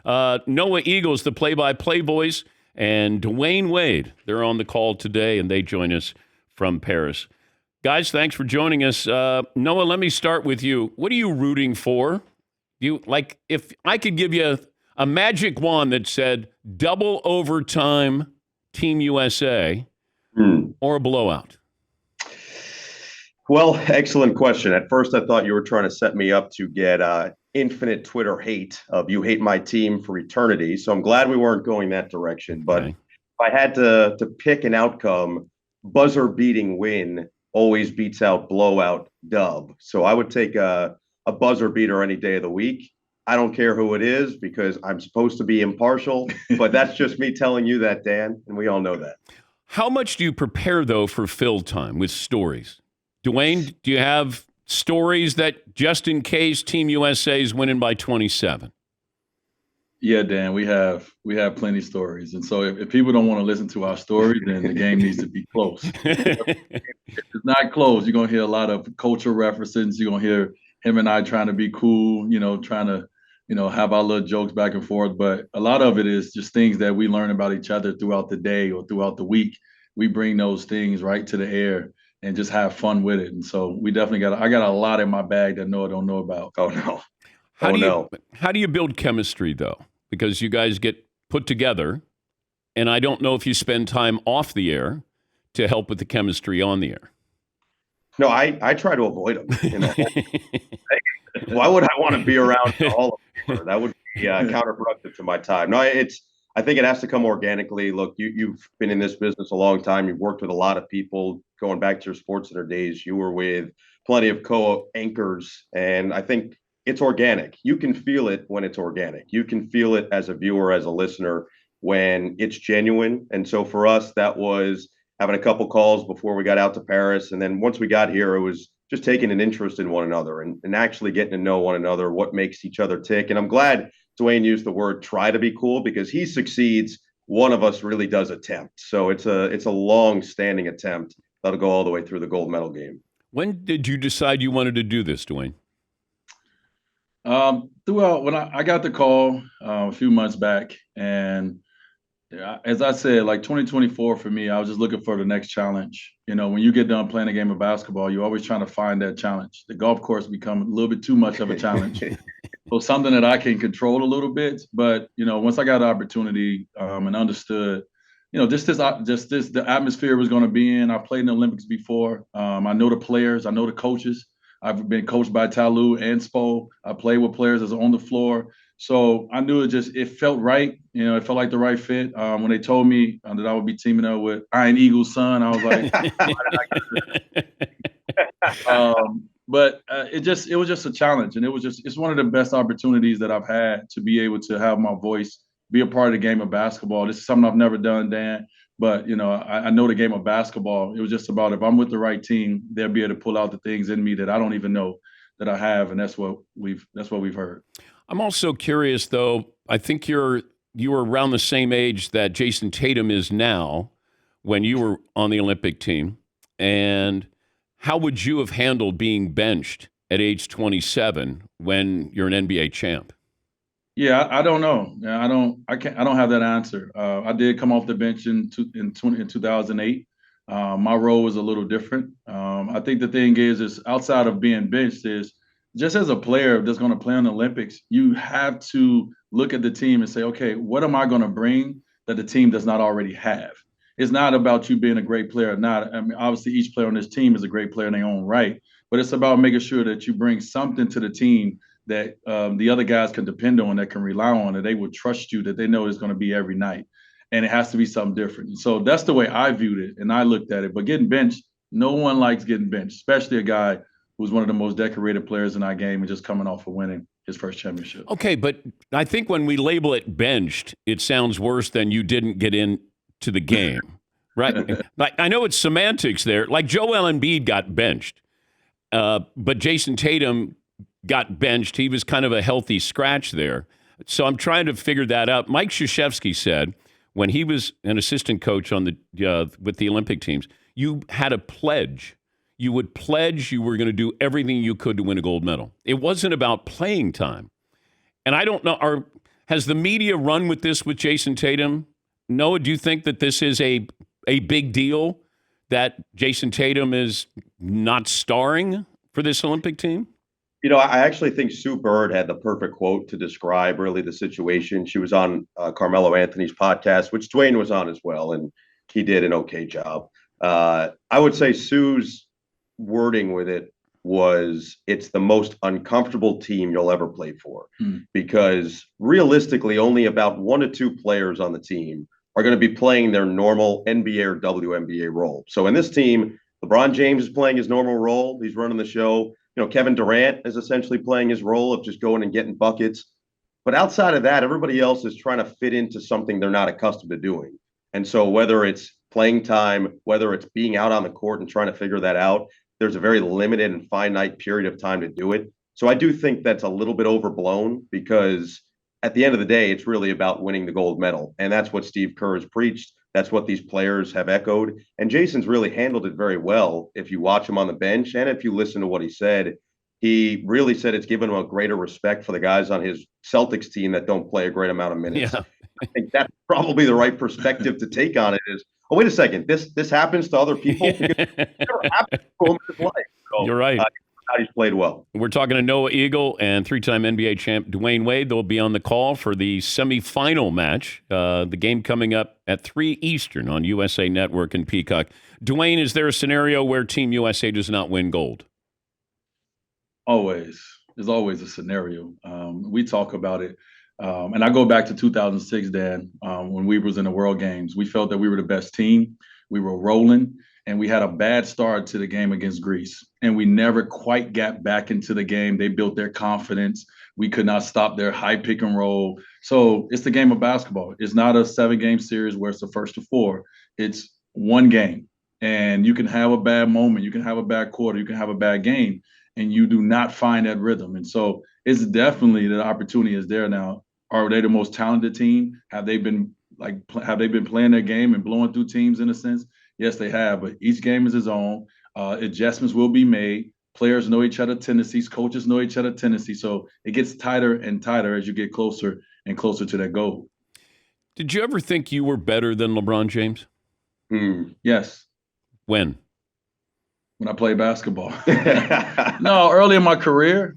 Noah Eagles, the play-by-play voice, and Dwyane Wade. They're on the call today, and they join us from Paris. Guys, thanks for joining us. Noah, let me start with you. What are you rooting for? If I could give you a magic wand that said double overtime Team USA or a blowout? Well, excellent question. At first, I thought you were trying to set me up to get infinite Twitter hate of you hate my team for eternity. So I'm glad we weren't going that direction. But Okay. if I had to pick an outcome, buzzer-beating win always beats out blowout dub. So I would take a buzzer beater any day of the week. I don't care who it is because I'm supposed to be impartial, but that's just me telling you that, Dan, and we all know that. How much do you prepare, though, for fill time with stories? Dwyane, do you have stories that just in case Team USA is winning by 27? Yeah, Dan, we have plenty of stories. And so if people don't want to listen to our story, then the game needs to be close. If it's not close, you're going to hear a lot of cultural references. You're going to hear him and I trying to be cool, trying to, have our little jokes back and forth. But a lot of it is just things that we learn about each other throughout the day or throughout the week. We bring those things right to the air and just have fun with it. And so we definitely I got a lot in my bag that Noah don't know about. Oh, no. How do you build chemistry, though? Because you guys get put together, and I don't know if you spend time off the air to help with the chemistry on the air. No, I try to avoid them. Why would I want to be around all of them? That would be counterproductive to my time. No, I think it has to come organically. Look, you've been in this business a long time. You've worked with a lot of people going back to your SportsCenter days. You were with plenty of co-anchors, and I think it's organic. You can feel it when it's organic. You can feel it as a viewer, as a listener, when it's genuine. And so for us, that was having a couple calls before we got out to Paris. And then once we got here, it was just taking an interest in one another and actually getting to know one another, what makes each other tick. And I'm glad Dwyane used the word try to be cool because he succeeds. One of us really does attempt. So it's a long-standing attempt that'll go all the way through the gold medal game. When did you decide you wanted to do this, Dwyane? Throughout when I got the call a few months back, and as I said, like 2024 for me, I was just looking for the next challenge. When you get done playing a game of basketball, you're always trying to find that challenge. The golf course become a little bit too much of a challenge. So something that I can control a little bit. But once I got the opportunity and understood, the atmosphere was going to be in. I played in the Olympics before. I know the players. I know the coaches. I've been coached by Talou and Spo. I played with players that's on the floor. So I knew it felt right. It felt like the right fit. When they told me that I would be teaming up with Iron Eagle's son, I was like, but it was just a challenge. And it's one of the best opportunities that I've had to be able to have my voice, be a part of the game of basketball. This is something I've never done, Dan. But, I know the game of basketball. It was just about if I'm with the right team, they'll be able to pull out the things in me that I don't even know that I have. And that's what we've heard. I'm also curious, though. I think you were around the same age that Jason Tatum is now when you were on the Olympic team. And how would you have handled being benched at age 27 when you're an NBA champ? Yeah, I don't know. I don't have that answer. I did come off the bench in 2008. My role was a little different. I think the thing is outside of being benched is just as a player that's going to play in the Olympics, you have to look at the team and say, okay, what am I going to bring that the team does not already have? It's not about you being a great player or not. I mean, obviously each player on this team is a great player in their own right, but it's about making sure that you bring something to the team that the other guys can depend on, that can rely on, that they would trust you, that they know is going to be every night. And it has to be something different. So that's the way I viewed it and I looked at it. But getting benched, no one likes getting benched, especially a guy who's one of the most decorated players in our game and just coming off of winning his first championship. Okay, but I think when we label it benched, it sounds worse than you didn't get into the game, right? Like I know it's semantics there. Like Joel Embiid got benched, but Jason Tatum got benched. He was kind of a healthy scratch there. So I'm trying to figure that out. Mike Krzyzewski said when he was an assistant coach on with the Olympic teams, you had a pledge. You would pledge you were going to do everything you could to win a gold medal. It wasn't about playing time. And I don't know, Has the media run with this with Jason Tatum? Noah, do you think that this is a big deal that Jason Tatum is not starring for this Olympic team? I actually think Sue Bird had the perfect quote to describe really the situation. She was on Carmelo Anthony's podcast, which Dwyane was on as well, and he did an okay job. I would say Sue's wording with it was, it's the most uncomfortable team you'll ever play for, because realistically only about 1 to 2 players on the team are going to be playing their normal NBA or WNBA role. So in this team, LeBron James is playing his normal role. He's running the show. Kevin Durant is essentially playing his role of just going and getting buckets. But outside of that, everybody else is trying to fit into something they're not accustomed to doing. And so whether it's playing time, whether it's being out on the court and trying to figure that out, there's a very limited and finite period of time to do it. So I do think that's a little bit overblown, because at the end of the day, it's really about winning the gold medal. And that's what Steve Kerr has preached. That's what these players have echoed. And Jason's really handled it very well. If you watch him on the bench and if you listen to what he said, he really said it's given him a greater respect for the guys on his Celtics team that don't play a great amount of minutes. Yeah. I think that's probably the right perspective to take on it is, oh, wait a second, this happens to other people? It never happened to him in his life. So, You're right. He's played well. We're talking to Noah Eagle and 3-time NBA champ Dwyane Wade. They'll be on the call for the semifinal match. The game coming up at 3 Eastern on USA Network and Peacock. Dwyane, is there a scenario where Team USA does not win gold? Always. There's always a scenario. We talk about it. And I go back to 2006, Dan, when we was in the World Games. We felt that we were the best team. We were rolling. And we had a bad start to the game against Greece. And we never quite got back into the game. They built their confidence. We could not stop their high pick and roll. So it's the game of basketball. It's not a 7-game series where it's the first to 4. It's one game. And you can have a bad moment. You can have a bad quarter. You can have a bad game. And you do not find that rhythm. And so it's definitely the opportunity is there now. Are they the most talented team? Have they been playing their game and blowing through teams in a sense? Yes, they have, but each game is its own. Adjustments will be made. Players know each other's tendencies. Coaches know each other's tendencies. So it gets tighter and tighter as you get closer and closer to that goal. Did you ever think you were better than LeBron James? Yes. When I played basketball. No, early in my career,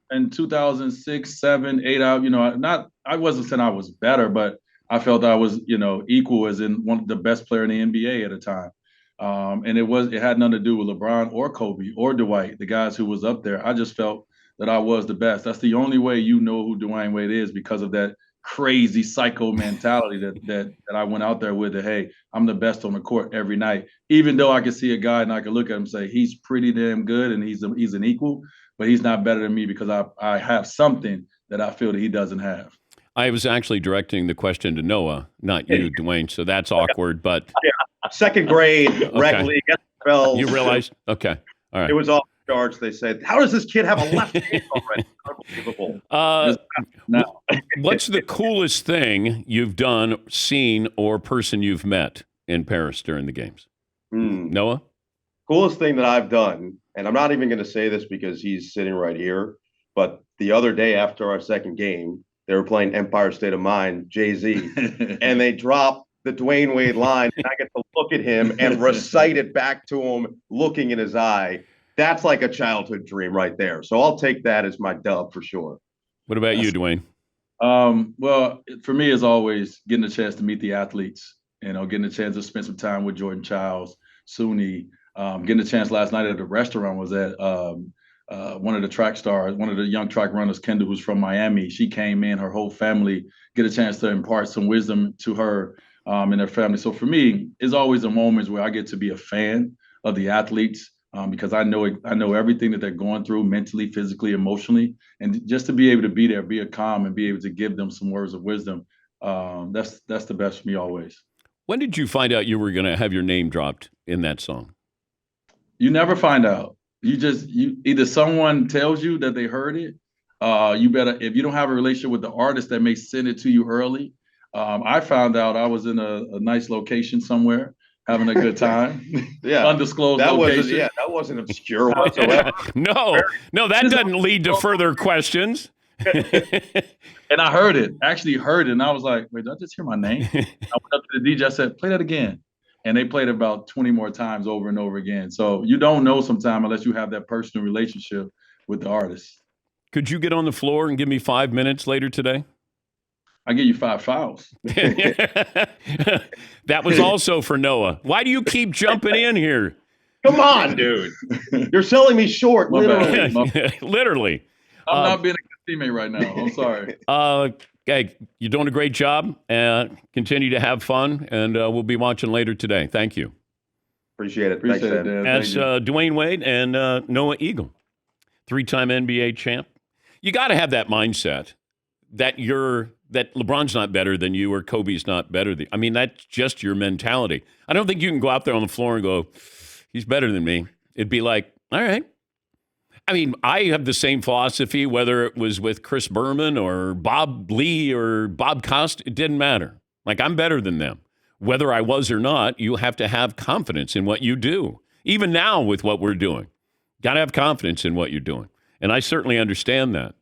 in 2006, 7, 8 out, I wasn't saying I was better, but I felt I was, equal as in one of the best player in the NBA at the time. And it had nothing to do with LeBron or Kobe or Dwight, the guys who was up there. I just felt that I was the best. That's the only way you know who Dwyane Wade is, because of that crazy psycho mentality that I went out there with, that, hey, I'm the best on the court every night. Even though I could see a guy and I could look at him and say, he's pretty damn good and he's an equal, but he's not better than me because I have something that I feel that he doesn't have. I was actually directing the question to Noah, not you, Dwyane, so that's awkward. But second grade rec league NFL. You realized? Okay, all right. It was off the charts. They said, "How does this kid have a left hand already?" Unbelievable. What's the coolest thing you've done, seen, or person you've met in Paris during the games? Noah? Coolest thing that I've done, and I'm not even going to say this because he's sitting right here, but the other day after our second game, they were playing Empire State of Mind, Jay-Z, and they dropped the Dwyane Wade line, and I get to look at him and recite it back to him, looking in his eye. That's like a childhood dream right there. So I'll take that as my dub for sure. What about you, Dwyane? Well, for me, it's always getting a chance to meet the athletes, getting a chance to spend some time with Jordan Childs, Suni, getting a chance last night at the restaurant was at one of the track stars, one of the young track runners, Kendall, who's from Miami. She came in, her whole family, get a chance to impart some wisdom to her and their family. So for me, it's always a moment where I get to be a fan of the athletes because I know everything that they're going through mentally, physically, emotionally. And just to be able to be there, be a calm and be able to give them some words of wisdom, that's the best for me always. When did you find out you were going to have your name dropped in that song? You never find out. You either someone tells you that they heard it. You better, if you don't have a relationship with the artist, that may send it to you early. I found out I was in a nice location somewhere, having a good time. Yeah, undisclosed location. That wasn't obscure whatsoever. No, that doesn't lead to further questions. And I heard it, actually heard it, and I was like, wait, did I just hear my name? I went up to the DJ, I said, play that again. And they played it about 20 more times over and over again. So you don't know sometime unless you have that personal relationship with the artist. Could you get on the floor and give me 5 minutes later today? I give you 5 fouls. That was also for Noah. Why do you keep jumping in here? Come on, dude. You're selling me short, literally. Literally. I'm not being a good teammate right now. I'm sorry. Hey, you're doing a great job. Continue to have fun, and we'll be watching later today. Thank you. Appreciate it. Appreciate it, Dan. That's Dwyane Wade and Noah Eagle, 3-time NBA champ. You got to have that mindset that that LeBron's not better than you or Kobe's not better than. I mean, that's just your mentality. I don't think you can go out there on the floor and go, he's better than me. It'd be like, all right. I mean, I have the same philosophy, whether it was with Chris Berman or Bob Lee or Bob Costa, it didn't matter. Like, I'm better than them. Whether I was or not, you have to have confidence in what you do. Even now with what we're doing, got to have confidence in what you're doing. And I certainly understand that.